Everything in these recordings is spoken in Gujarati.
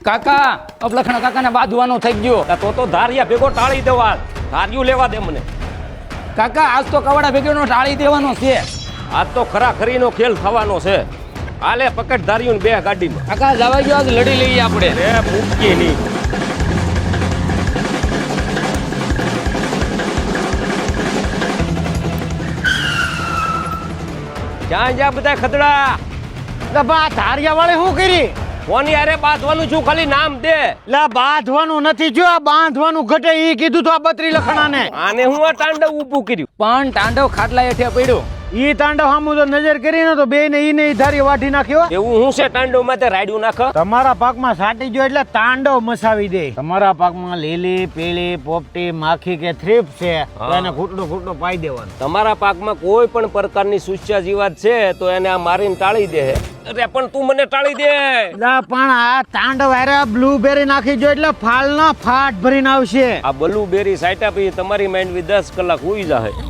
કાકા અપલખણા કાકાને બાંધવાનો થઈ ગયો. તો ધારિયા ભેગો ટાળી દેવા, ધાર્યું લેવા દે મને. કાકા આજ તો કવાડા ભેગીનો ટાળી દેવાનો છે. આજ તો ખરા ખરીનો ખેલ થવાનો છે. હાલે પકડ ધાર્યું ને બે ગાડીમાં. કાકા જવા ગયો, આજ લડી લઈએ આપણે. એ મૂકી નહીં. ક્યાં જ્યાં બધા ખદડા બા ધારિયા વાળે શું કરી? કોની યારે બાંધવાનું છું, ખાલી નામ દે. લા બાંધવાનું નથી, જો આ બાંધવાનું ઘટે ઈ કીધું તો આ બત્રી લખણાને. આને હું આ તાંડવ ઊભું કર્યું. પણ તાંડવ ખાટલા હેઠે પડ્યો. ઈ તાંડવ સામું તો નજર કરીને તો બેને ઈને ઈ ધારી વાઢી નાખ્યો. એવું હું છે તાંડવ માં રાડ્યું નાખ. તમારા પાકમાં સાટી ગયો એટલે તાંડવ મસાવી દે. તમારા પાકમાં લીલી પીળી પોપટી માખી કે થ્રીપ છે તો એને ઘૂંટડો પાઈ દેવાનું. તમારા પાકમાં કોઈ પણ પ્રકારની સુસ્યા જીવાત છે તો એને આ મારીને ટાળી દે. અરે પણ તું મને ટાળી દે. લા પણ આ તાંડવ હારે બ્લુબેરી નાખી જો એટલે ફાલના ફાટ ભરીને આવશે. આ બ્લુબેરી સાઈટા પછી તમારી માંડવી 10 કલાક હુઈ જાય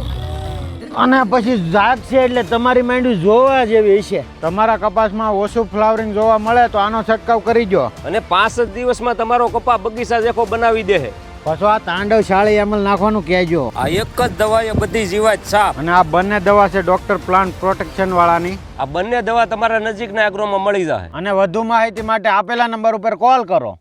અને પછી જાગશે એટલે તમારી માંડવી જોવા જેવી છે. તમારા કપાસમાં ઓછું ફ્લાવરિંગ જોવા મળે તો આનો છંટકાવ કરી દો. અને 5 જ દિવસમાં તમારો કપા બગીચા જેખો બનાવી દે. પાછો આ તાંડવ શાળી અમલ નાખવાનું કહેજો. આ એક જ દવા એ બધી જીવાત સાફ. અને આ બંને દવા છે ડોક્ટર પ્લાન્ટ પ્રોટેક્શન વાળાની. આ બંને દવા તમારા નજીકના એગ્રોમાં મળી જાય. અને વધુ માહિતી માટે આપેલા નંબર ઉપર કોલ કરો.